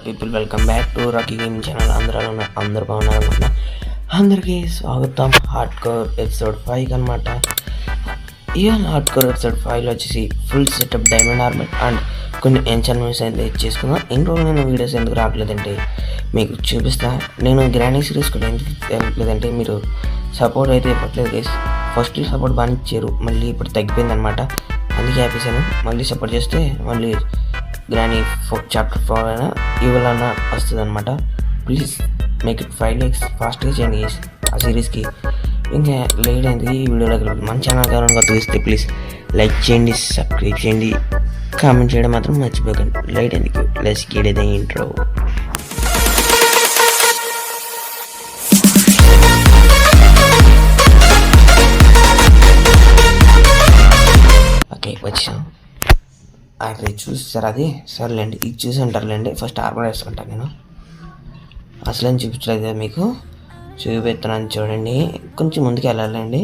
People welcome back to Rocky game channel. అందరూ బాగున్నారనుకుంటున్నా. అందరికీ స్వాగతం. హార్డ్ కోర్ ఎపిసోడ్ 5 అనమాట. ఈవెన్ హార్డ్ కోర్ ఎపిసోడ్ 5లో వచ్చేసి full setup diamond armour and కొన్ని ఎన్చాన్మెంట్స్ అయితే చేసుకుందాం. ఇన్ని రోజులు నేను వీడియోస్ ఎందుకు రావట్లేదంటే మీకు చూపిస్తా. నేను గ్రాండ్ సిరీస్ కూడా ఎందుకు వెళ్ళట్లేదంటే మీరు సపోర్ట్ అయితే ఇవ్వట్లేదు గైస్. ఫస్ట్ సపోర్ట్ బాగా ఇచ్చారు, మళ్ళీ ఇప్పుడు తగ్గిపోయింది అనమాట. అందుకే ఆపేసాను. మళ్ళీ సపోర్ట్ చేస్తే మళ్ళీ గ్రానీ చాప్టర్ 4 అయినా ఇవ్వాలన్నా వస్తుంది అనమాట. ప్లీజ్ మేక్ ఇట్ 5 likes ఫాస్ట్గా చేయండి ఆ సిరీస్కి. ఇంకా లేట్ అయింది ఈ వీడియోలోకి వెళ్ళి మన ఛానల్ కావాలని తెలిస్తే ప్లీజ్ లైక్ చేయండి, సబ్స్క్రైబ్ చేయండి, కామెంట్ చేయడం మాత్రం మర్చిపోకండి. లైట్ ఎందుకు let's get the intro. Okay వచ్చాం. అది చూసారు, అది సర్లేండి, ఇది చూసి ఉంటారులేండి. ఫస్ట్ ఆర్మర్ వేసుకుంటాను నేను. అసలేం చూపించలేదు మీకు, చూపిస్తున్నాను చూడండి. కొంచెం ముందుకు వెళ్ళాలండి.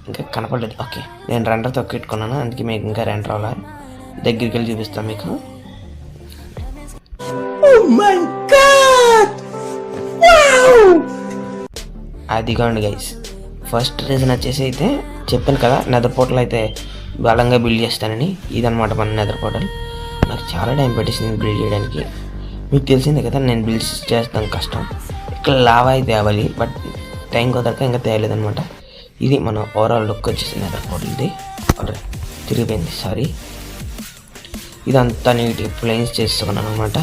ఇంకా కనపడలేదు. ఓకే నేను రెండర్ తొక్కెట్టుకున్నాను, అందుకే మీకు ఇంకా రెండర్ అవ్వాలి. దగ్గరికి వెళ్ళి చూపిస్తాను మీకు. అదిగోండి గైస్, ఫస్ట్ రీజన్ వచ్చేసి అయితే చెప్పాను కదా, నెదర్ పోర్టల్ అయితే బలంగా బిల్డ్ చేస్తానని. ఇదనమాట మన నెదర్ పోర్టల్. నాకు చాలా టైం పెట్టేసింది బిల్డ్ చేయడానికి. మీకు తెలిసిందే కదా, నేను బిల్డ్ చేస్తాను కష్టం. ఇక్కడ లావా అయితే అవ్వాలి, బట్ టైం కుదరక ఇంకా తేయలేదనమాట. ఇది మన ఓవరాల్ లుక్ వచ్చేసి నెదర్ పోర్టల్ది. తిరిగిపోయింది, సారీ. ఇదంతా నీట్గా ప్లేన్స్ చేసుకున్నాను అనమాట.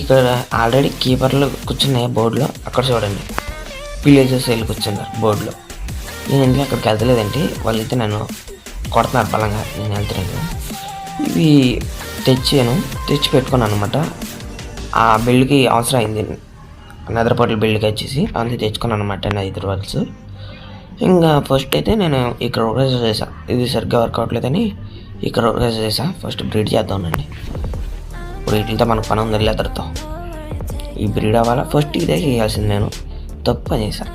ఇక్కడ ఆల్రెడీ కీపర్లు కూర్చున్నాయి బోర్డులో, అక్కడ చూడండి విలేజెస్ వెళ్ళి కూర్చున్నారు బోర్డులో. నేను ఎందుకు అక్కడికి వెళ్తలేదంటే వాళ్ళైతే నన్ను కొడుతున్నారు బలంగా, నేను వెళ్తున్నాను. ఇవి తెచ్చి పెట్టుకున్నాను అనమాట. ఆ బిల్డ్కి అవసరం అయింది, నెదర్ పోర్టల్ బిల్డ్కి వచ్చేసి అందుకే తెచ్చుకున్నాను అనమాట. నెదర్ వాల్స్ ఇంకా ఫస్ట్ అయితే నేను ఇక్కడ ఆర్గనైజ్ చేశాను. ఇది సరిగ్గా వర్క్ అవ్వట్లేదని ఇక్కడ ఆర్గనైజ్ చేశాను. ఫస్ట్ బ్రీడ్ చేద్దామండి. ఇప్పుడు వీటితో మనకు పని ఉంది లెదర్తో. ఈ బ్రీడ్ అవ్వాలా, ఫస్ట్ ఇదే చేయాల్సింది. నేను తప్పు చేశాను.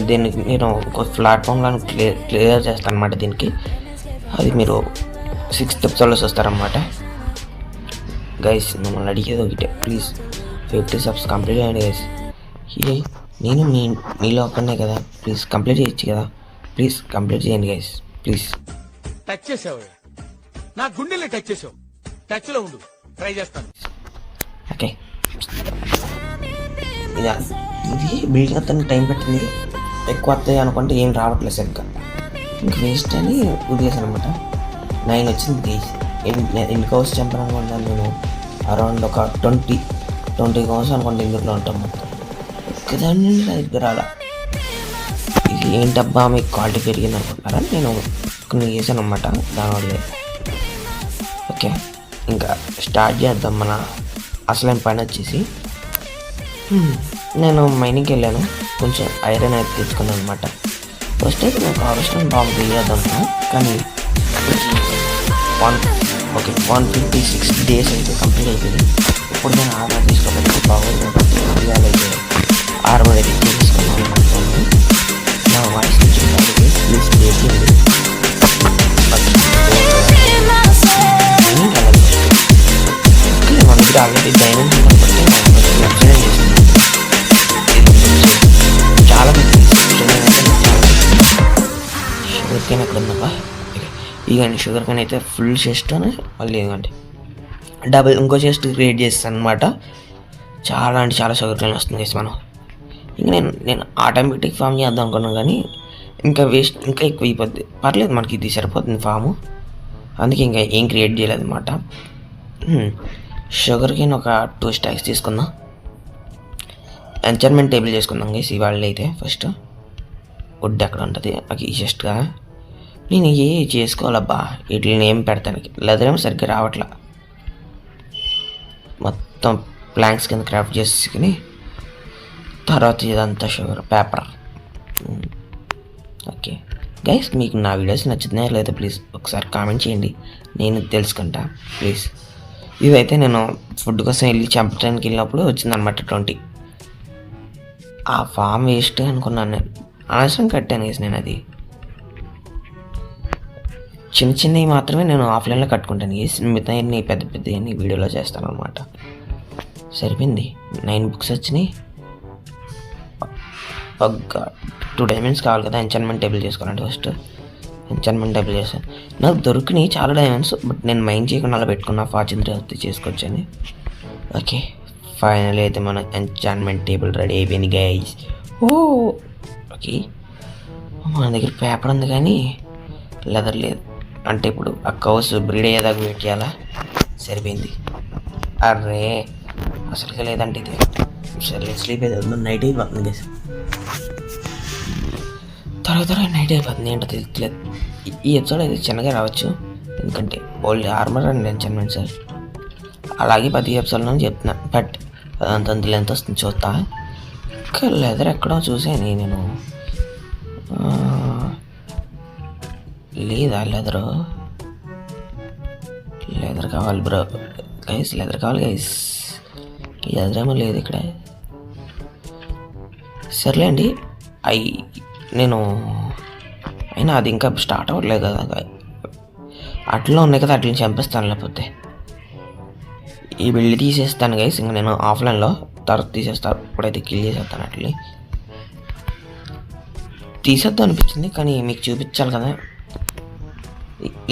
దీనికి నేను ఒక ప్లాట్ఫామ్లో క్లియర్ చేస్తాను అనమాట దీనికి. అది మీరు 6th episodeలో చూస్తారనమాట. గైస్ మిమ్మల్ని అడిగేది ఒకటే, ప్లీజ్ 50 subs కంప్లీట్ చేయండి గైస్. ఇది నేను మీలో ఒక్కనే కదా, ప్లీజ్ కంప్లీట్ చేయొచ్చు కదా. ప్లీజ్ కంప్లీట్ చేయండి గైస్, ప్లీజ్. టచ్ చేసావు, నా గుండెల్ని టచ్ చేసావు. టచ్లో ఉండు, ట్రై చేస్తాను. ఓకే, ఇది బిల్డింగ్ అతను టైం పెట్టింది. ఎక్కువ వస్తాయి అనుకుంటే ఏం రావట్లేదు సరిగ్గా, ఇంక వేస్ట్ అని వదిలేసాను అనమాట. 9 వచ్చింది. ఎన్ని కవర్స్ చంపాలనుకుంటాను నేను, అరౌండ్ ఒక 20 కవర్స్ అనుకుంటే ఇందులో ఉంటాం మొత్తం. ఒక్కదాన్ని దగ్గర అలా. ఇది ఏంటబ్బా మీకు క్వాలిటీ పెరిగింది అనుకుంటున్నారా, నేను కొన్ని చేశాను అనమాట దానివల్లే. ఓకే ఇంకా స్టార్ట్ చేద్దాం. మన అసలైన పని వచ్చేసి నేను మైనింగ్కి వెళ్ళాను, కొంచెం ఐరన్ అయితే తెచ్చుకున్నాను అనమాట. ఫస్ట్ అయితే నాకు అవసరం బాగా తెలియదు, కానీ 156 days అయితే కంప్లీట్ అయిపోయింది. ఇప్పుడు నేను ఆర్మర్ తీసుకోవాలి, బాగా అయితే ఆర్మర్ అయితే తీసుకున్నాను. నా వాయిస్ కొంచెం ప్లీజ్ చేసింది. మన దగ్గర ఆల్రెడీ డైమండ్స్ ఉన్నప్పటికీ ఎక్స్ప్లెయిన్ చేస్తుంది. చాలా షుగర్ కేన్ ఎక్కడ ఉందబ్బా. ఇవ్వండి షుగర్ కేన్ అయితే ఫుల్ చెస్ట్ని మళ్ళీ ఇవ్వండి డబుల్ ఇంకో చెస్ట్ క్రియేట్ చేస్తాను అనమాట. చాలా అంటే చాలా షుగర్ కేన్ వస్తుంది గైస్. మనం ఇంకా నేను ఆటోమేటిక్ ఫామ్ చేద్దాం అనుకున్నాను, కానీ ఇంకా వేస్ట్ ఇంకా ఎక్కువ అయిపోద్ది. పర్లేదు, మనకి ఇది సరిపోతుంది ఫాము, అందుకే ఇంకా ఏం క్రియేట్ చేయలేదు అనమాట. షుగర్ కేన్ ఒక 2 stacks తీసుకుందాం. ఎంచర్మెంట్ టేబుల్ చేసుకుందాం గైస్ ఇవాళ అయితే. ఫస్ట్ వుడ్ ఎక్కడ ఉంటుంది, నాకు ఈ చెస్ట్గా నేను ఏ చేసుకోవాలబ్బా, వీటిని ఏం పెడతానికి లెదర్ ఏమో సరిగ్గా రావట్లా. మొత్తం ప్లాంక్స్ కింద క్రాఫ్ట్ చేసుకుని తర్వాత ఇదంతా షుగర్ పేపర్. ఓకే గైస్, మీకు నా వీడియోస్ నచ్చుతున్నాయా లేదా ప్లీజ్ ఒకసారి కామెంట్ చేయండి, నేను తెలుసుకుంటా ప్లీజ్. ఇదైతే నేను ఫుడ్ కోసం వెళ్ళి చంపడానికి వెళ్ళినప్పుడు వచ్చిందనమాట 20. ఆ ఫామ్ వేస్ట్ అనుకున్నాను నేను, అనవసరం కట్టాను గైస్ నేను. అది చిన్న చిన్నవి మాత్రమే నేను ఆఫ్లైన్లో కట్టుకుంటాను గైస్, మిగతా పెద్ద పెద్దవన్నీ వీడియోలో చేస్తాను అనమాట. సరిపోయింది, 9 బుక్స్ వచ్చినాయి. 2 డైమండ్స్ కావాలి కదా ఎంచాన్మెంట్ టేబుల్ చేసుకోవాలంటే. ఫస్ట్ ఎంచాన్మెంట్ టేబుల్ చేస్తాను. నాకు దొరికినాయి చాలా డైమండ్స్, బట్ నేను మైండ్ చేయకుండా అలా పెట్టుకున్నా, ఫార్చ్యూన్ 3 వస్తే చేసుకోవచ్చని. ఓకే, ఫైనల్ అయితే మన ఎంచాన్మెంట్ టేబుల్ రెడీ అయిపోయింది గైస్. ఓకే, మన దగ్గర పేపర్ ఉంది కానీ లెదర్ లేదు. అంటే ఇప్పుడు ఆ కౌస్ బ్రీడ్ అయ్యేదాకా వెయిట్ చేయాలా? సరిపోయింది. అర్రే అసలుగా లేదంటే ఇది. సరే స్లీప్ అయితే నైట్ అయిపోతుంది గైస్, త్వరగా నైట్ అయిపోతుంది. ఏంటో తెలియట్లేదు. ఈ ఎపిసోడ్ అయితే చిన్నగా రావచ్చు, ఎందుకంటే old armour and enchantment sir. అలాగే 10 ఎపిసోడ్లో చెప్తున్నా, బట్ అంత లెంత్ వస్తుంది చూస్తా. ఇంకా లెదర్ ఎక్కడో చూసాను నేను. లేదా లెదర్ కావాలి బ్రో గైస్, లెదర్ కావాలి గైస్. లెదర్ ఏమో లేదు ఇక్కడ. సర్లేండి, నేను అయినా అది ఇంకా స్టార్ట్ అవ్వట్లేదు కదా. అట్లా ఉన్నాయి కదా, అట్లని చంపేస్తాను. లేకపోతే ఈ బిల్డ్ తీసేస్తాను గైస్. ఇంకా నేను ఆఫ్లైన్లో తర్వాత తీసేస్తాను. ఇప్పుడైతే కిల్ చేసేస్తాను. అట్లే తీసేద్దాం అనిపించింది, కానీ మీకు చూపించాలి కదా.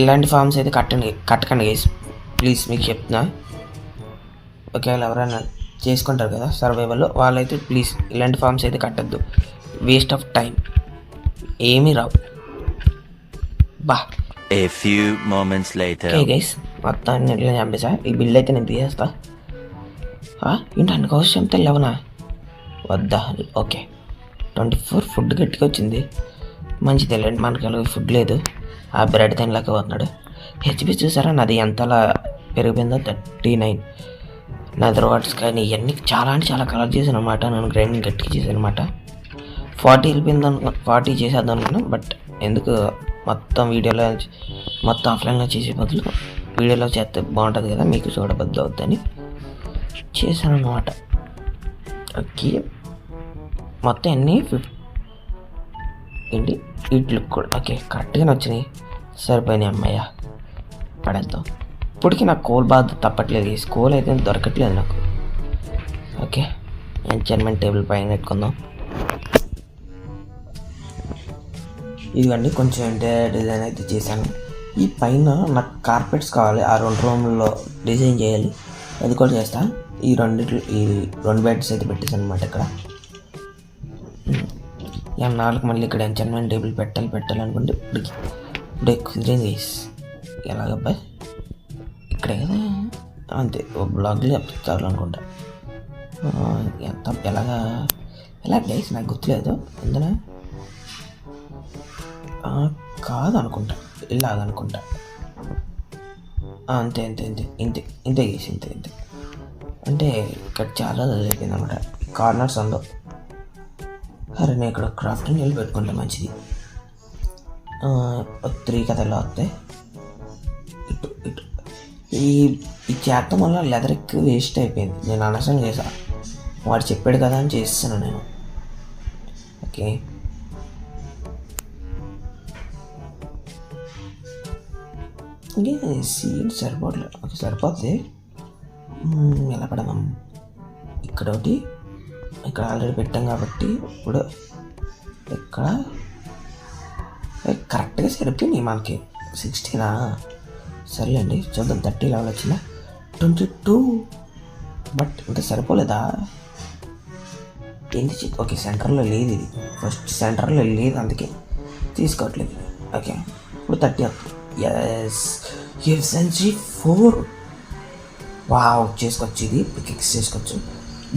ఇలాంటి ఫార్మ్స్ అయితే కట్టకండి గైస్ ప్లీజ్, మీకు చెప్తున్నా. ఒకవేళ ఎవరైనా చేసుకుంటారు కదా సర్వైవల్లో, వాళ్ళైతే ప్లీజ్ ఇలాంటి ఫార్మ్స్ అయితే కట్టద్దు. వేస్ట్ ఆఫ్ టైం, ఏమీ రావు. బా A few moments later. Okay guys, మొత్తాన్ని ఎట్లా చంపేసా. ఈ బిల్డ్ అయితే నేను తీసేస్తా. ఏంటి అన్ని కోసం చంపితే 11 వద్దా? ఓకే, 24 ఫుడ్ గట్టిగా వచ్చింది. మంచిది వెళ్ళండి, మనకి అలాగే ఫుడ్ లేదు. ఆ బ్రెడ్ తినలేకపోతున్నాడు. హెచ్పి చూసారా నాది ఎంతలా పెరిగిపోయిందో, 39. నెదర్ వాట్స్ కానీ ఇవన్నీ చాలా అంటే చాలా కలర్ చేశాను అనమాట. నేను గ్రైండింగ్ గట్టిగా చేశాను అనమాట. 40 వెళ్ళిపోయింది 40 చేసేద్దాం అనుకున్నాను, బట్ ఎందుకు మొత్తం వీడియోలో మొత్తం ఆఫ్లైన్లో చేసే బదులు వీడియోలో చేస్తే బాగుంటుంది కదా, మీకు చూడబద్దు అవుద్దని చేశాను అనమాట. ఓకే, మొత్తం అన్నీ ఏంటి వీటికి కూడా ఓకే కరెక్ట్గానే వచ్చినాయి. సరిపోయినాయి అమ్మాయ్య, పడేద్దాం. ఇప్పటికీ నాకు కోల్ బాధ తప్పట్లేదు. ఈ కోల్ అయితే దొరకట్లేదు నాకు. ఓకే, ఎంచాన్మెంట్ టేబుల్ పైన పెట్టుకుందాం. ఇదిగండి కొంచెం ఇంటీరియర్ డిజైన్ అయితే చేశాను. ఈ పైన నాకు కార్పెట్స్ కావాలి, ఆ 2 రూమ్లలో డిజైన్ చేయాలి, అది కూడా చేస్తాను. ఈ 2 బెడ్స్ అయితే పెట్టేసాను అనమాట. ఇక్కడ నాలుగు మళ్ళీ ఇక్కడ ఎంచాన్మెంట్ టేబుల్ పెట్టాలనుకుంటే ఇప్పుడు కుదిరింది గైస్. ఎలాగబ్బా ఇక్కడే కదా, అంతే బ్లాగ్లో చెప్తారు అనుకుంటా. ఎంత ఎలా గైస్ నాకు గుర్తులేదు. ఎందునా కాదు అనుకుంటా, ఇలాగనుకుంటా. అంతే అంతే అంతే ఇంతే ఇంతే గేసి ఇంతే ఇంతే. అంటే ఇక్కడ చాలా అయిపోయింది అనమాట. కార్నర్స్ ఉందో. అరే నేను ఇక్కడ క్రాఫ్టింగ్ వెళ్ళి పెట్టుకుంటా మంచిది. 3 కథలు వస్తాయి. ఇటు ఇటు ఈ చేత్తం వల్ల లెదర్ ఎక్కువ వేస్ట్ అయిపోయింది. నేను అనవసరం చేసా, వాడు చెప్పాడు కదా అని చేస్తాను నేను. ఓకే, ఇంకే సీడ్ సరిపోవట్లేదు. ఓకే సరిపోద్ది. ఎలా పెడదాం? ఇక్కడ ఒకటి, ఇక్కడ ఆల్రెడీ పెట్టాం కాబట్టి ఇప్పుడు ఇక్కడ కరెక్ట్గా సరిపోయినాయి మనకి. 16 సర్లేండి చూద్దాం. 30 లెవెల్ వచ్చిందా? 22 బట్ ఇంకా సరిపోలేదా? ఏంటి ఓకే సెంటర్లో లేదు ఇది, ఫస్ట్ సెంటర్లో లేదు అందుకే తీసుకోవట్లేదు. ఓకే ఇప్పుడు 30 వస్తుంది. Yes efficiency 4. వావ్ చేసుకోవచ్చు. ఇది పికెక్స్ చేసుకోవచ్చు.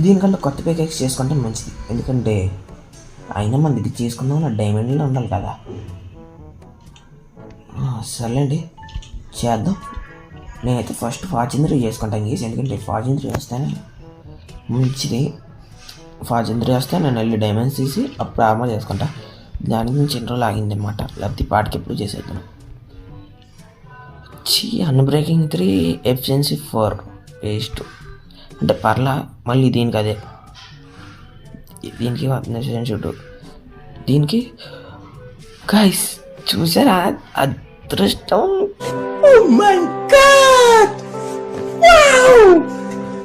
దీనికంటే కొత్త పికెక్స్ చేసుకుంటే మంచిది, ఎందుకంటే అయినా మన దగ్గర చేసుకుందాం నా డైమండ్లో ఉండాలి కదా. సర్లేండి చేద్దాం. నేనైతే ఫస్ట్ ఫార్చ్యూన్ 3 చేసుకుంటాను గీసి, ఎందుకంటే ఫార్చ్యూన్ 3 వస్తేనే మంచిది. ఫార్చ్యూన్ 3 వస్తే నేను వెళ్ళి డైమండ్స్ తీసి అప్పుడు ఆర్మర్ చేసుకుంటా. దానికి నుంచి ఎన్ని రోజులు ఆగింది అనమాట, లేకపోతే పాటికి ఎప్పుడు చేసేద్దాం. అన్బ్రేకింగ్ 3 ఎఫిషియన్సీ 4 వేస్ట్ అంటే పర్లా. మళ్ళీ దీనికి అదే, దీనికి చుట్టూ దీనికి గైస్ చూసారా అదృష్టం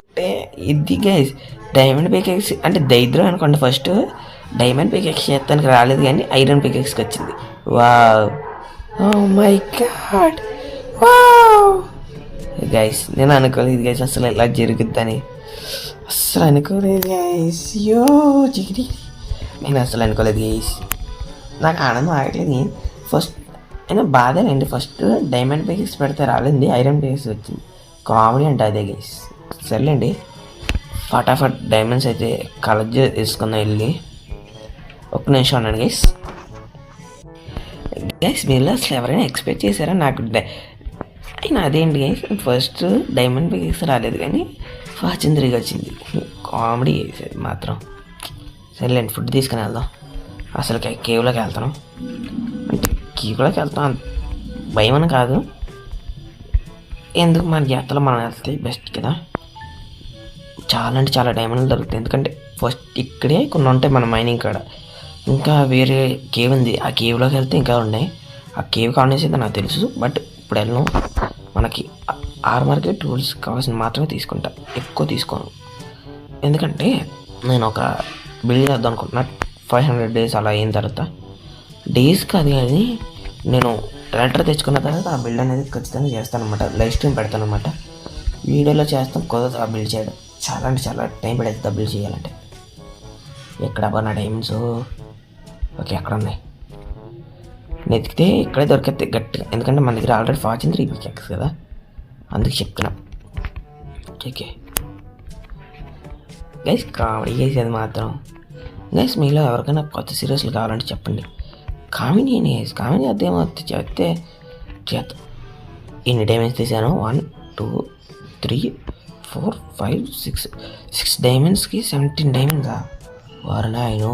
అంటే ఇది గైస్ డైమండ్ పికెక్స్ అంటే దరిద్రం అనుకోండి. ఫస్ట్ డైమండ్ పికెక్స్ చేస్తానికి రాలేదు కానీ ఐరన్ పికెక్స్కి వచ్చింది. Wow, oh my god, wow guys. నేను అనుకోలేదు గైస్ అసలు ఇలా జరుగుద్దని, అసలు అనుకోలేదు గైస్. యో చికిటి, నేను అసలు అనుకోలేదు గైస్. నాకు ఆనందం ఆగట్లేదు. ఫస్ట్ అయినా బాధేనండి, ఫస్ట్ డైమండ్ పికెక్స్ పెడితే రాలేదు, ఐరన్ పికెక్స్ వచ్చింది. కామెడీ అంటే అదే గైస్. సర్లేండి, ఫటాఫట్ డైమండ్స్ అయితే కలెక్ట్ చేసుకుందాం వెళ్ళి. ఒక్క నిమిషం ఉన్నాను గైస్. గైస్ మీరు అసలు ఎవరైనా ఎక్స్పెక్ట్ చేశారా నాకు అయినా అదేంటి గైస్, ఫస్ట్ డైమండ్ పికెక్స్ రాలేదు కానీ ఫార్చ్యూన్ 3 వచ్చింది. కామెడీ చేసేది మాత్రం. సర్లేండి, ఫుడ్ తీసుకుని వెళ్దాం. అసలు కేవ్లోకి వెళ్తాను అంటే కేవ్లోకి వెళ్తాం భయం అని కాదు, ఎందుకు మన జాతరలో మనం వెళ్తే బెస్ట్ కదా. చాలా అంటే చాలా డైమండ్లు దొరుకుతాయి, ఎందుకంటే ఫస్ట్ ఇక్కడే కొన్ని ఉంటాయి మన మైనింగ్ కాడ. ఇంకా వేరే కేవ్ ఉంది, ఆ కేవ్లోకి వెళ్తే ఇంకా ఉన్నాయి. ఆ కేవ్ కావాల్సి నాకు తెలుసు, బట్ ఇప్పుడు వెళ్ళను. మనకి ఆర్మర్కి టూల్స్ కావాల్సిన మాత్రమే తీసుకుంటా, ఎక్కువ తీసుకోను. ఎందుకంటే నేను ఒక బిల్డ్ చేద్దాం అనుకుంటున్నా 500 days అలా అయిన తర్వాత. డేస్ కాదు కానీ నేను లెటర్ తెచ్చుకున్న తర్వాత ఆ బిల్డ్ అనేది ఖచ్చితంగా చేస్తాను అనమాట. లైవ్ స్ట్రీమ్ పెడతాను అనమాట, వీడియోలో చేస్తాం. కుదరదు ఆ బిల్డ్ చేయడం, చాలా అంటే చాలా టైం పడేది బిల్డ్ చేయాలంటే. ఎక్కడ నా డైమండ్స్ ఓకే ఎక్కడ ఉన్నాయి నెతికితే ఇక్కడే దొరికితే గట్టిగా, ఎందుకంటే మన దగ్గర ఆల్రెడీ ఫార్చ్యూన్ 3 పికెక్స్ కదా, అందుకు చెప్తున్నా. ఓకే గైస్, కామెడీ చేసేది మాత్రం. గైస్ మీలో ఎవరికైనా కొత్త సీరియస్లు కావాలంటే చెప్పండి. కామెడీ అదేమో చెప్తే చేద్దాం. ఎన్ని డైమండ్స్ తీసాను, 1 2 3 4 5 6 డైమండ్స్కి 17 డైమండ్సా? వారు నాయను,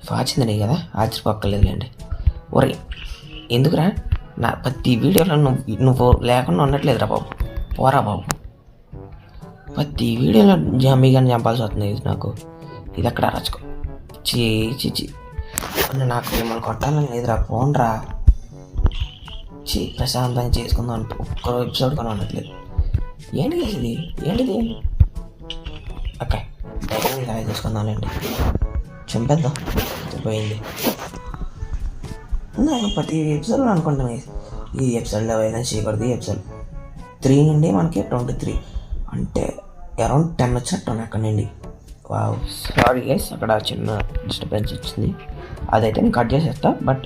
ఫార్చ్యూన్ కదా, ఆశ్చర్యపక్కర్లేదులేండి. ఒరే ఎందుకురా నా ప్రతి వీడియోలో నువ్వు లేకుండా ఉండట్లేదురా బాబు, పోరా బాబు. ప్రతి వీడియోలో జంబీగాని చంపాల్సి వస్తుంది నాకు. ఇది అక్కడ రచుకో చీ నాకు మిమ్మల్ని కొట్టాలని లేదురా, పోన్రా. ప్రశాంతంగా చేసుకుందాం అంటే ఒక్క ఎపిసోడ్ కూడా ఉండట్లేదు. ఏంటిది ఓకే డైరెక్ట్గా ఇలా చేసుకుందాంలేండి, చంపేద్దాం. పోయింది నేను ప్రతి ఎపిసోడ్లో అనుకుంటాను ఈ ఎపిసోడ్లో ఏదైనా చేయకూడదు. ఈ ఎపిసోడ్ 3 నుండి మనకి 23 అంటే అరౌండ్ 10 వచ్చినట్టు అక్కడ నుండి. వావ్, సారీ గైస్, అక్కడ చిన్న డిస్టర్బెన్స్ వచ్చింది, అదైతే నేను కట్ చేసేస్తా. బట్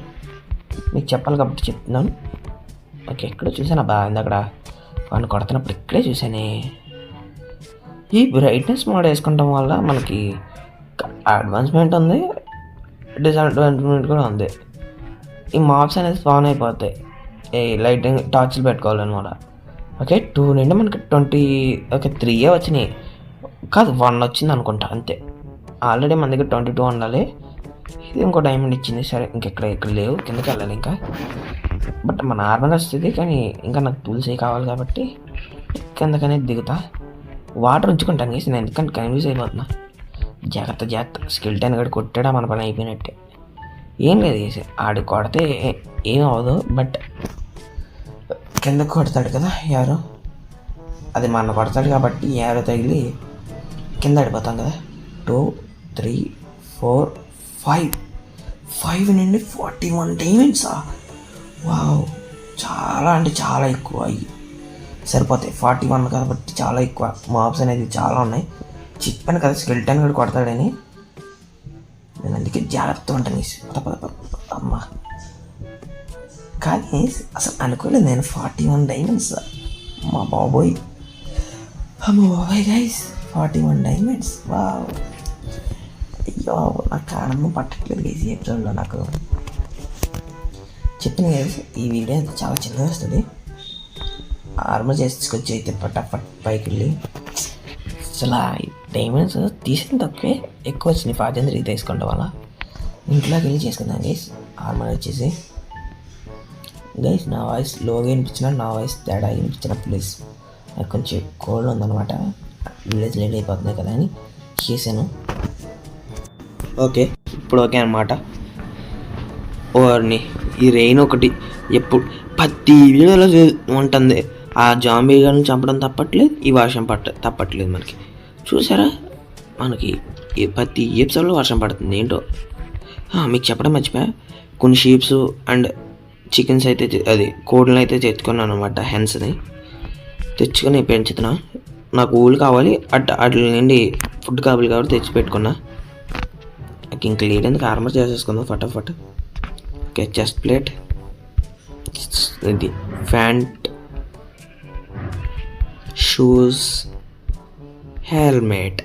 మీకు చెప్పాలి కాబట్టి చెప్తున్నాను. ఓకే, ఎక్కడ చూసాను బాగుంది, అక్కడ వాడిని కొడుతున్నప్పుడు ఇక్కడే చూసానే. ఈ బ్రైట్నెస్ మోడ్ వేసుకుంటాం వల్ల మనకి అడ్వాన్స్మెంట్ ఉంది, డిసడ్వాన్స్మెంట్ కూడా ఉంది. ఈ మాప్స్ అనేది స్పాన్ అయిపోతాయి, ఈ లైటింగ్ టార్చ్లు పెట్టుకోవాలన్నమాట. ఓకే 2 నుండి మనకి 20 ఓకే 3 వచ్చినాయి కాదు, 1 వచ్చింది అనుకుంటా అంతే. ఆల్రెడీ మన దగ్గర 22 ఉండాలి. ఇది ఇంకో డైమండ్ ఇచ్చింది. సరే ఇక్కడ లేవు, కిందకి వెళ్ళాలి ఇంకా. బట్ మన నార్మల్ వస్తుంది కానీ ఇంకా నాకు టూల్స్ కావాలి కాబట్టి కిందకనే దిగుతా. వాటర్ ఉంచుకుంటాను గేసి, నేను ఎందుకంటే కన్ఫ్యూజ్ అయిపోతున్నా. జాగ్రత్త స్కిల్ 10 కూడా కొట్టాడా మన పని అయిపోయినట్టే. ఏం లేదు గేసి, ఆడు కొడితే ఏం అవ్వదు, బట్ కిందకు కొడతాడు కదా యారో, అది మన కొడతాడు కాబట్టి యారో తగిలి కింద పడిపోతాం కదా. 2 3 4 5 నుండి 41 డైమండ్సా? వావ్, చాలా అంటే చాలా ఎక్కువ. అయ్యి సరిపోతాయి 41 కాబట్టి చాలా ఎక్కువ. మాబ్స్ అనేది చాలా ఉన్నాయి. చెప్పాను కదా స్కిల్ 10 కూడా కొడతాడని, నేను అందుకే జాగ్రత్త ఉంటాను. అమ్మ కానీ అసలు అనుకోలేదు నేను 41 డైమండ్స్. మా బాబోయ్ గైస్, 41 డైమండ్స్. వావ్, అయ్యో నాకు ఆనందం పట్టట్లేదు గైస్ ఈ ఎపిసోడ్లో. నాకు చెప్పిన గైస్ ఈ వీడియో చాలా చిన్నగా వస్తుంది. ఆర్మర్ చేసుకొచ్చి అయితే పటాపట్ పైకి వెళ్ళి అసలు డైమండ్స్ తీసిన తక్కువే, ఎక్కువ వచ్చినాయి. ఫార్చ్యూన్ 3 తీసుకోవడం వల్ల ఇంట్లోకి వెళ్ళి చేసుకుందాం గైస్. ఆర్మర్ వచ్చేసి గైస్ నా వాయిస్ లోగా వినిపించిన, నా వాయిస్ తేడా వినిపించిన ప్లీజ్. నాకు కొంచెం కోల్డ్ ఉందన్నమాట, విలేజ్ లేట్ అయిపోతున్నాయి కదా అని చేశాను. ఓకే ఇప్పుడు ఓకే అనమాట. ఓర్ని ఈ రెయిన్ ఒకటి ఎప్పుడు ప్రతి వీడియోలో ఉంటుంది. ఆ జాంబీ గారిని చంపడం తప్పట్లేదు, ఈ వర్షం తప్పట్లేదు మనకి. చూసారా, మనకి ప్రతి ఎపిసోడ్లో వర్షం పడుతుంది. ఏంటో మీకు చెప్పడం మర్చిపోయా, కొన్ని షీప్స్ అండ్ చికెన్స్ అయితే అది కోళ్ళని అయితే తెచ్చుకున్నాను అనమాట. హెన్స్ని తెచ్చుకొని పెంచుతున్నా. నాకు ఊళ్ళు కావాలి, అట్ల నుండి ఫుడ్ కావాలి కాబట్టి తెచ్చి పెట్టుకున్నా. నాకు ఇంక లేదందుకు ఆర్మర్ చేసేసుకుందాం ఫటాఫట్. ఓకే, చెస్ట్ ప్లేట్, ఇది ఫ్యాంట్, షూస్, హెల్మెట్,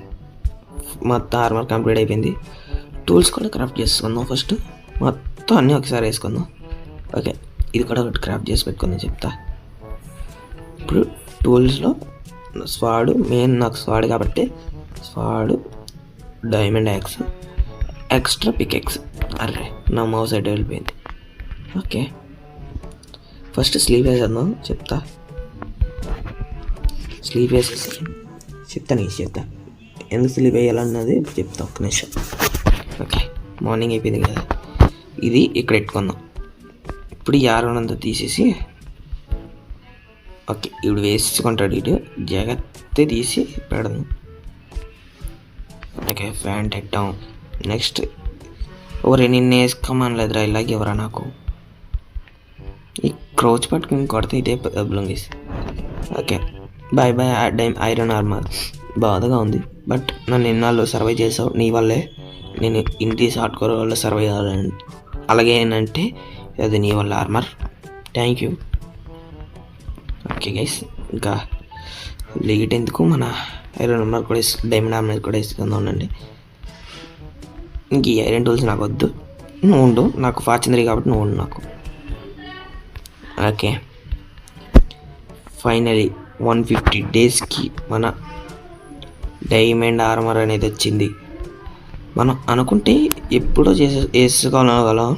మొత్తం ఆర్మర్ కంప్లీట్ అయిపోయింది. టూల్స్ కూడా క్రాఫ్ట్ చేసుకుందాం. ఫస్ట్ మొత్తం అన్నీ ఒకసారి వేసుకుందాం. ఓకే, ఇది కూడా ఒకటి క్రాఫ్ట్ చేసి పెట్టుకుందాం చెప్తా. ఇప్పుడు టూల్స్లో స్వాడు మెయిన్, నాకు స్వాడు కాబట్టి sword, diamond axe, extra pickaxe. అర్రే నా మౌస్ అయితే వెళ్ళిపోయింది. ఓకే, ఫస్ట్ స్లీవ్ వేసేద్దాం చెప్తా. స్లీవ్ వేసేసి చెప్తా ఎందుకు స్లీవ్ వేయాలన్నది చెప్తా, ఒక్క నిమిషం. ఓకే, మార్నింగ్ అయిపోయింది కదా, ఇది ఇక్కడ పెట్టుకుందాం. ఇప్పుడు ఈ ఆరంతా తీసేసి, ఓకే ఇప్పుడు వేసుకుంటాడు, ఇటు జాగ్రత్త తీసి పెడదాం. Okay, pant ఎట్టాం. నెక్స్ట్ ఎవరు నిన్న వేసుకోమనలేదురా ఇలాగే ఎవరా నాకు. ఈ క్రోచ్ పట్టుకుని కొడితే ఇదే problem guys. Okay, boy iron armour. బాధగా ఉంది, బట్ నన్ను ఎన్నాళ్ళు సర్వైవ్ చేసావు, నీ వల్లే నేను ఇంటి హార్డ్కోర్ వల్ల సర్వైవ్ అవ్వాలని. అలాగే ఏంటంటే అది నీ వల్ల armour, thank you. Okay guys, ఇంకా లేట్ ఎందుకు, మన ఐరన్ ఆర్మర్ కూడా డైమండ్ ఆర్మర్ కూడా ఇస్తుందా ఉండండి. ఇంక ఈ ఐరన్ టూల్స్ నాకు వద్దు, నువ్వు ఉండు, నాకు ఫార్చునరీ కాబట్టి నువ్వు ఉండు నాకు. ఓకే, ఫైనలీ 150 డేస్కి మన డైమండ్ ఆర్మర్ అనేది వచ్చింది. మనం అనుకుంటే ఎప్పుడో వేసుకోగలం,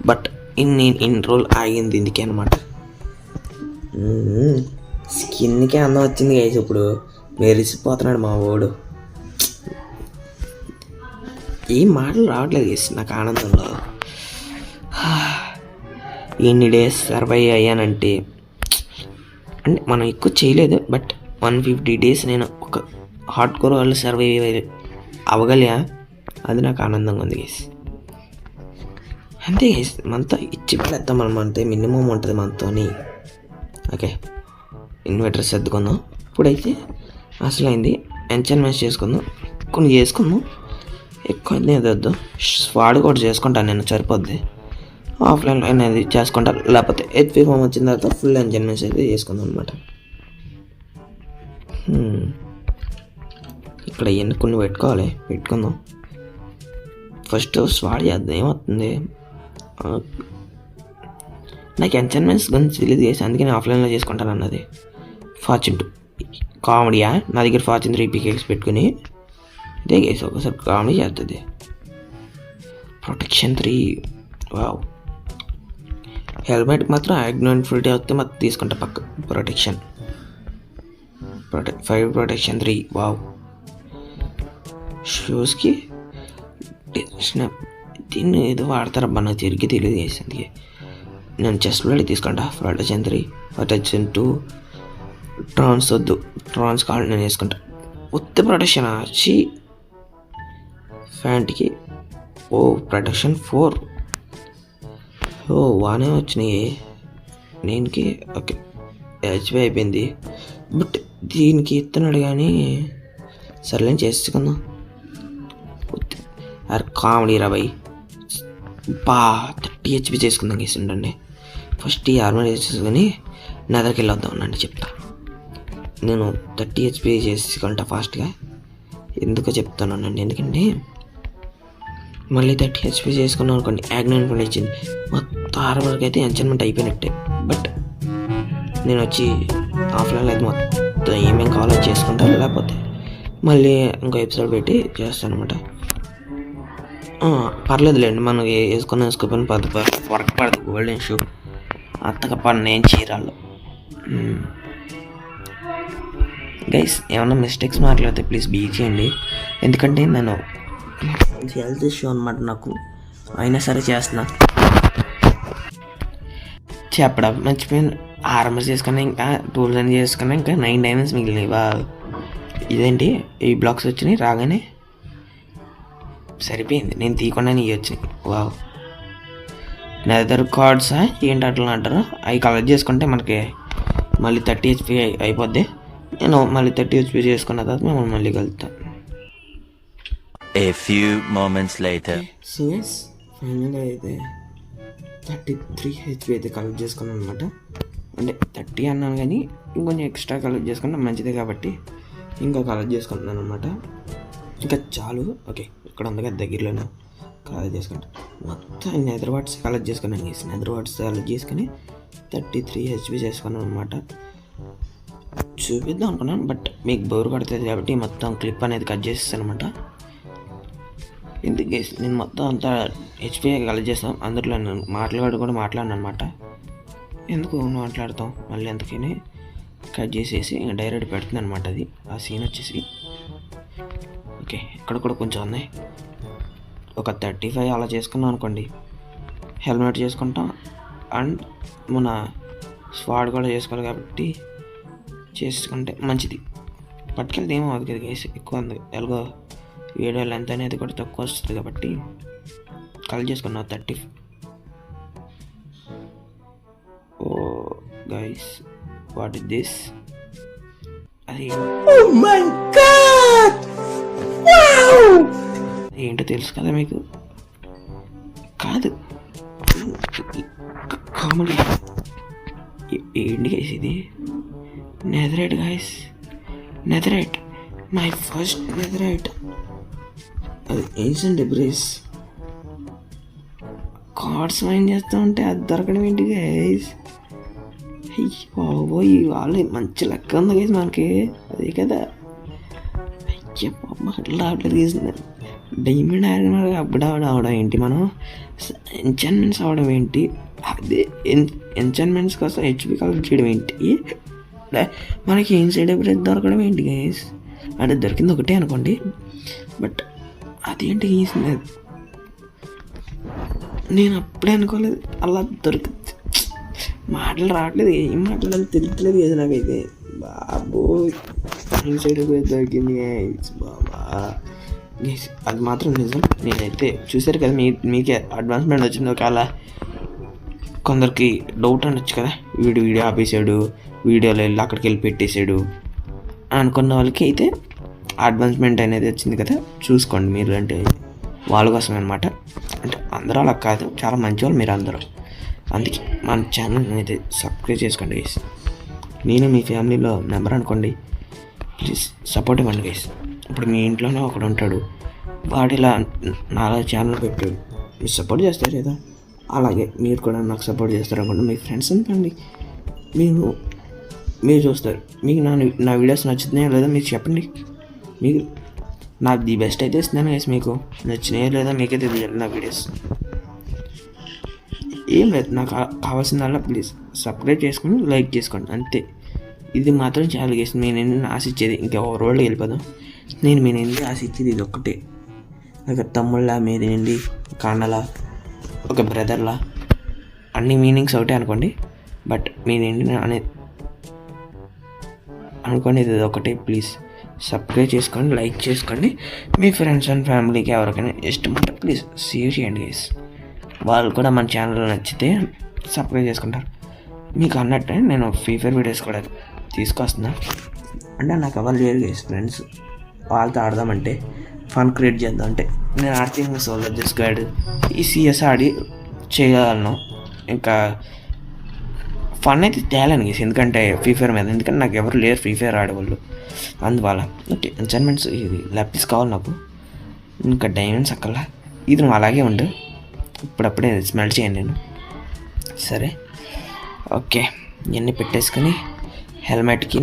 బట్ ఇన్ని రోజులు ఆగింది ఇందుకే అనమాట. స్కిన్కే అందం వచ్చింది గైస్. ఇప్పుడు మెరిసిపోతున్నాడు మా వాడు. ఏం మాటలు రావట్లేదు గైస్ నాకు ఆనందంలో. ఎన్ని డేస్ సర్వైవ్ అయ్యానంటే, అంటే మనం ఎక్కువ చేయలేదు, బట్ 150 డేస్ నేను ఒక హార్డ్కోర్ వాళ్ళు సర్వైవ్ అవ్వగలిగా, అది నాకు ఆనందంగా ఉంది గైస్. అంతే గైస్, మనతో ఇచ్చి పడేద్దాం మనం, అంతే మినిమం ఉంటుంది మనతోని. ఓకే, ఇన్వర్టర్ సర్దుకుందాం. ఇప్పుడైతే అసలు అయింది ఎంచాన్మెంట్స్ చేసుకుందాం, కొన్ని చేసుకుందాం, ఎక్కువ వద్దు. స్వాడ్ కూడా చేసుకుంటాను నేను, సరిపోద్ది. ఆఫ్లైన్ అనేది చేసుకుంటా, లేకపోతే హెచ్పి ఫామ్ వచ్చిన తర్వాత ఫుల్ ఎంజాయ్మెంట్స్ అయితే చేసుకుందాం అనమాట. ఇక్కడ ఇవన్నీ కొన్ని పెట్టుకుందాం. ఫస్ట్ స్వాడ్ చేద్దాం, ఏమవుతుంది. నాకు ఎంజాయ్మెంట్స్ గురించి తెలియదు చేసి, అందుకే నేను ఆఫ్లైన్లో చేసుకుంటాను అన్నది. ఫార్చ్యూన్ 2 కామెడీయా, నా దగ్గర ఫార్చ్యూన్ 3 పికెక్స్ పెట్టుకుని ఇదే గేసి ఒకసారి కామెడీ చేస్తుంది. Protection 3, wow. హెల్మెట్ మాత్రం యాగ్నోన్ ఫుల్టీ వస్తే మాత్రం తీసుకుంటా పక్క. Protection 5 protection 3, wow. షూస్కి దీన్ని ఏదో వాడతారబ్బా, నాకు తిరిగి తెలియదు చేసింది. నేను చెస్ట్ ప్లేట్ తీసుకుంటా. ప్రొటెక్షన్ 3, ప్రొటెక్షన్ 2, ట్రాన్స్ వద్దు, ట్రాన్స్ కాల్ నేను వేసుకుంటా. ఉత్త ప్రొటెక్షన్ వచ్చి ఫ్యాంట్కి ప్రొటెక్షన్ 4. బాగానే వచ్చినాయి నేనికి. ఓకే, హెచ్పి అయిపోయింది, బట్ దీనికి ఇస్తున్నాడు కానీ సర్లేని చేసుకుందాం. కామెడీ రాబాయి 30 హెచ్పి చేసుకుందాం గేసి. ఉండండి, ఫస్ట్ ఈ ఆర్మర్ చేసుకొని నా దగ్గరికి వెళ్ళొద్దాం ఉండండి చెప్తా. నేను 30 హెచ్పి చేసుకుంటా ఫాస్ట్గా. ఎందుకో చెప్తాను అండి, ఎందుకంటే మళ్ళీ 30 హెచ్పి చేసుకున్నాం అనుకోండి, యాగ్నోన్ కూడా ఇచ్చింది మొత్తం ఆర్మర్కి అయితే ఎంచన్మెంట్ అయిపోయినట్టే. బట్ నేను వచ్చి ఆఫ్లైన్లో అయితే మొత్తం ఏమేమి కావాలో చేసుకుంటాను, లేకపోతే మళ్ళీ ఇంకో ఎపిసోడ్ పెట్టి చేస్తాను అనమాట. పర్లేదులేండి, మనం వేసుకోపోయిన వర్క్ పడదు. గోల్డెన్ షూ అత్తగా పడిన చీరాలు. గైస్, ఏమన్నా మిస్టేక్స్ మాట్లాడితే ప్లీజ్ బీ చేయండి, ఎందుకంటే నేను హెల్త్ ఇష్యూ అనమాట నాకు, అయినా సరే చేస్తున్నా. చెప్పడం మర్చిపోయాను. ఆర్మర్స్ చేసుకున్నా, ఇంకా టూల్స్ అన్ని చేసుకున్నా, ఇంకా 9 డైమండ్స్ మిగిలినాయి. వా ఇదేంటి ఈ బ్లాక్స్ వచ్చినాయి రాగానే, సరిపోయింది. నేను తీయకుండా నీ వచ్చినాయి. వావ్, నెదర్ కార్డ్సా ఏంటి అట్లా అంటారు. అవి కలెక్ట్ చేసుకుంటే మనకి మళ్ళీ 30 HP అయిపోద్ది. నేను మళ్ళీ 30 HP చేసుకున్న తర్వాత మేము మళ్ళీ కలుగుతాం. A few moments later. So ఫైనల్గా అయితే 33 HP అయితే కలెక్ట్ చేసుకున్నాను అనమాట. అంటే 30 అన్నాను కానీ ఇంకొంచెం ఎక్స్ట్రా కలెక్ట్ చేసుకుంటే మంచిదే కాబట్టి ఇంకా కలెక్ట్ చేసుకుంటున్నాను అనమాట. ఇంకా చాలు. ఓకే, ఇక్కడ ఉంది కదా దగ్గరలోనే కలెక్ట్ చేసుకుంటాను. మొత్తం నెదర్ వాట్స్ కలెక్ట్ చేసుకున్నాను. నెదర్ వాట్స్ కలెక్ట్ చేసుకుని 33 HP చేసుకున్నాను అనమాట. చూపిద్దాం అనుకున్నాను, బట్ మీకు బోర్ పడుతుంది కాబట్టి మొత్తం క్లిప్ అనేది కట్ చేసేస్తాను అనమాట. ఎందుకు నేను మొత్తం అంతా హెచ్పీ కలెక్ట్ చేస్తాం. అందులో నేను కూడా మాట్లాడిన అనమాట. ఎందుకు మాట్లాడతాం మళ్ళీ అందుకని కట్ చేసేసి డైరెక్ట్ పెడుతుంది అనమాట. అది ఆ సీన్ వచ్చేసి ఓకే. ఇక్కడ కూడా కొంచెం ఉన్నాయి. ఒక 35 అలా చేసుకున్నాం అనుకోండి. హెల్మెట్ చేసుకుంటాం అండ్ మన స్వాడ్ కూడా చేసుకోవాలి కాబట్టి చేసుకుంటే మంచిది. పట్టుకెళ్తే ఏమో అది కదా గైస్, ఎక్కువ ఉంది ఎలాగో వీడియో లెంత్ అనేది కూడా తక్కువ వస్తుంది కాబట్టి కలెక్ట్ చేసుకున్నాం 30. ఓ గైస్, వాట్ ఇస్ దిస్? అది ఏంటో తెలుసు కదా మీకు? కాదు, కామెడీ ఏంటి గైస్ ఇది? Netherite guys, netherite, my first netherite. అది ఏన్షియంట్ డెబ్రిస్. కార్డ్స్ మైండ్ చేస్తూ ఉంటే అది దొరకడం ఏంటి గైస్? బాబోయ్, వాళ్ళు మంచి లెక్క ఉంది గైస్ మనకి. అదే కదా, అయ్యా అట్లా రావట్లేదు గైస్. డైమండ్ ఐరన్ అప్పుడు అవడం ఏంటి, మనం ఎంచాన్మెంట్స్ అవడం ఏంటి, అదే ఎంచాన్మెంట్స్ కోసం హెచ్పి కలెక్ట్ చేయడం ఏంటి, మనకి ఏన్షియంట్ డెబ్రిస్ దొరకడం ఏంటి గైస్? అంటే దొరికింది ఒకటే అనుకోండి, బట్ అదేంటి గైస్? నేను అప్పుడే అనుకోలేదు అలా దొరుకుతుంది. మాటలు రావట్లేదు, ఏం మాట్లాడాలి తెలియట్లేదు కదా నాకైతే. బాబోయ్, సైడ్ దొరికింది గైస్. బాబా గైస్, అది మాత్రం నిజం. నేనైతే చూసారు కదా, మీకే అడ్వాన్స్మెంట్ వచ్చింది. ఒకవేళ కొందరికి డౌట్ అనొచ్చు కదా, వీడియో ఆపేసాడు, వీడియోలో వెళ్ళి అక్కడికి వెళ్ళి పెట్టేశాడు అనుకున్న వాళ్ళకి అయితే అడ్వాన్స్మెంట్ అనేది వచ్చింది కదా, చూసుకోండి మీరు. అంటే వాళ్ళ కోసమే అనమాట. అంటే అందరూ అలా కాదు, చాలా మంచి వాళ్ళు మీరు అందరూ. అందుకే మన ఛానల్ అయితే సబ్స్క్రైబ్ చేసుకోండి గైస్. నేను మీ ఫ్యామిలీలో మెంబర్ అనుకోండి, ప్లీజ్ సపోర్ట్ ఇవ్వండి గైస్. ఇప్పుడు మీ ఇంట్లోనే ఒకడు ఉంటాడు, వాడు ఇలా నాలా ఛానల్ పెట్టాడు, మీరు సపోర్ట్ చేస్తారు కదా, అలాగే మీరు కూడా నాకు సపోర్ట్ చేస్తారు అనుకోండి. మీ ఫ్రెండ్స్ అనుకోండి, మీరు చూస్తారు. మీకు నా వీడియోస్ నచ్చుతున్నాయో లేదా మీరు చెప్పండి. మీకు నాకు ది బెస్ట్ అయితే ఇస్తున్నాను గైస్. మీకు నచ్చినాయో లేదా మీకైతే తెలియాలి నా వీడియోస్. ఏం లేదు, నాకు కావాల్సిందల్లా ప్లీజ్ సబ్స్క్రైబ్ చేసుకుని లైక్ చేసుకోండి, అంతే. ఇది మాత్రం చాలా గైస్. నేను ఆశించేది ఇంకా ఓవర్వరల్డ్ వెళ్ళిపోదాం. నేను మీ నుండి ఆశించేది ఇది ఒక్కటే. ఒక తమ్ముళ్ళ మీద నుండి కాన్నలా, ఒక బ్రదర్లా, అన్ని మీనింగ్స్ ఒకటే అనుకోండి. బట్ మీ నుండి అనుకోండి ఇది ఒకటే. ప్లీజ్ సబ్స్క్రైబ్ చేసుకోండి, లైక్ చేసుకోండి. మీ ఫ్రెండ్స్ అండ్ ఫ్యామిలీకి ఎవరికైనా ఇష్టం ఉంటే ప్లీజ్ షేర్ చేయండి గైస్. వాళ్ళు కూడా మన ఛానల్ నచ్చితే సబ్స్క్రైబ్ చేసుకుంటారు. మీకు అన్నట్టే నేను ఫ్రీ ఫైర్ వీడియోస్ కూడా తీసుకొస్తున్నా. అంటే నాకు ఎవరు లేరు గైస్ ఫ్రెండ్స్, వాళ్ళతో ఆడదామంటే ఫన్ క్రియేట్ చేద్దాం అంటే నేను ఆర్తింగ్ సోల్జర్స్ గైడ్ ఈ సిఎస్ ఆడి చేయగలను. ఇంకా ఫన్ అయితే తేలేను గైస్, ఎందుకంటే ఫ్రీ ఫైర్ మీద, ఎందుకంటే నాకు ఎవరు లేరు ఫ్రీ ఫైర్ ఆడేవాళ్ళు. అందువల్ల ఓకే. ఎంచాన్మెంట్స్ ఇది లాపిస్ కావాలి నాకు, ఇంకా డైమండ్స్ అక్కలా. ఇది నువ్వు అలాగే ఉండు, ఇప్పుడప్పుడే స్మెల్ చేయండి నేను. సరే ఓకే, ఇవన్నీ పెట్టేసుకొని హెల్మెట్కి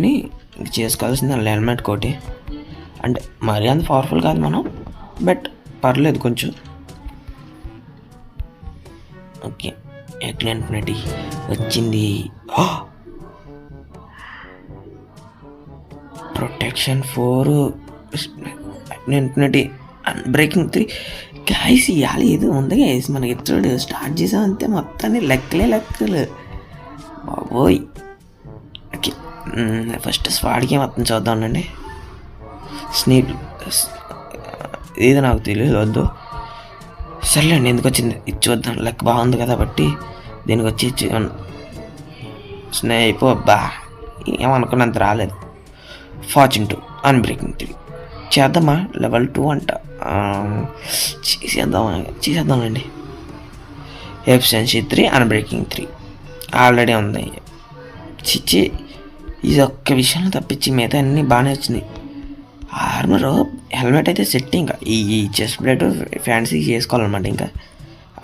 చేసుకోవాల్సింది హెల్మెట్ కోటి. అంటే మరీ అంత పవర్ఫుల్ కాదు మనం, బట్ పర్లేదు కొంచెం. ఓకే, ఎక్లెంట్నటి వచ్చింది. Protection 4, ఎక్లెంట్నటి, breaking 3. గాయస్ ఇవాళ ఏదో ఉంది గాయస్, మనకి ఎప్పుడు స్టార్ట్ చేసామంటే మొత్తాన్ని లెక్కలే. బాబోయ్. ఓకే, ఫస్ట్ స్వాడ్కి మొత్తం చూద్దామండి. స్నేక్ ఏదో నాకు తెలియదు, వద్దు. సర్లేండి, ఎందుకు వచ్చింది ఇది చూద్దాం. లెక్క బాగుంది కదా బట్టి దీనికి వచ్చి స్నేప్. అబ్బా, ఏమనుకున్నంత రాలేదు. ఫార్చ్యూన్ 2 అన్బ్రేకింగ్ 3 చేద్దామా? లెవెల్ 2 అంట. చేసేద్దామండి. ఎఫిషియన్సీ 3 అన్బ్రేకింగ్ 3 ఆల్రెడీ ఉంది. చిచ్చి, ఇది ఒక్క విషయంలో తప్పించి మిగతా అన్నీ బాగానే వచ్చినాయి. ఆర్మర్, హెల్మెట్ అయితే సెట్. ఇంకా ఈ చెస్ట్ ప్లేట్ ఫ్యాన్సీ చేసుకోవాలన్నమాట. ఇంకా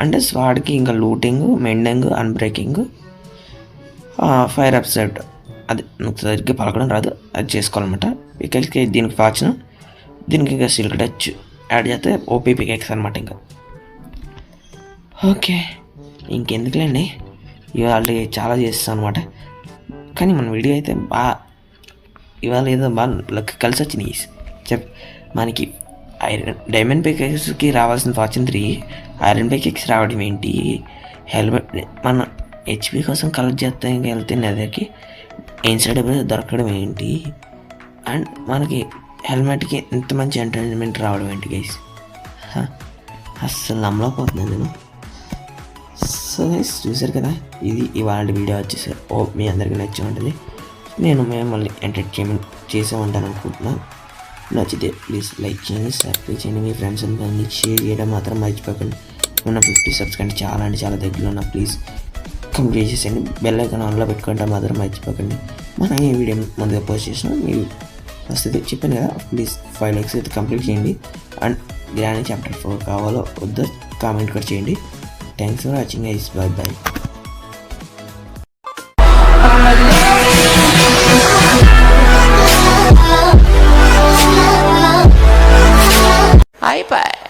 అంటే స్వాడ్కి ఇంకా looting, mending, unbreaking, fire upset, అది నాకు సరిగ్గా పలకడం రాదు, అది చేసుకోవాలన్నమాట. పికెక్స్కి దీనికి ఫార్చ్యూన్, దీనికి ఇంకా సిల్క్ టచ్ యాడ్ చేస్తే ఓపీ పికెక్స్ అనమాట. ఇంకా ఓకే, ఇంకెందుకులేండి, ఇవాళ చాలా చేస్తాను అనమాట. కానీ మన వీడియో అయితే ఇవాళ ఏదో బాగా కలిసి వచ్చినాయి. మనకి డైమండ్ పికెక్స్కి రావాల్సిన ఫార్చ్యూన్ 3 ఐరన్ పికెక్స్ రావడం ఏంటి? హెల్మెట్ మన హెచ్పి కోసం కలెక్ట్ చేస్తే వెళ్తే నెదర్కి ఇన్సైడ్ దొరకడం ఏంటి? అండ్ మనకి హెల్మెట్కి ఇంత మంచి ఎంటర్టైన్మెంట్ రావడం ఏంటి గైస్? అస్సలు నమ్మలేకపోతున్నాను నేను. సో గైస్, చూసారు కదా, ఇది ఇవాళ వీడియో వచ్చేసి. మీ అందరికీ నచ్చి ఉంటుంది. నేను మిమ్మల్ని ఎంటర్టైన్మెంట్ చేసే ఉంటాను అనుకుంటున్నాను. నచ్చితే ప్లీజ్ లైక్ చేయండి, సబ్స్క్రైబ్ చేయండి, మీ ఫ్రెండ్స్ అందరినీ షేర్ చేయడం మాత్రం మర్చిపోకండి. ఉన్న 50 సబ్స్క్రైబ్ చాలా అంటే చాలా దగ్గరలో ఉన్నా, ప్లీజ్ కంప్లీట్ చేసేయండి. బెల్ ఐకాన్ ఆన్లో పెట్టుకుంటే మాత్రం మర్చిపోకండి. మనం ఈ వీడియో ముందుగా పోస్ట్ చేసిన మీరు వస్తుంది చెప్పాను కదా, ప్లీజ్ 5 likes అయితే కంప్లీట్ చేయండి. అండ్ గ్రానీ చాప్టర్ 4 కావాలో వద్దో కామెంట్ కూడా చేయండి. Thanks for watching guys, by by. iPad.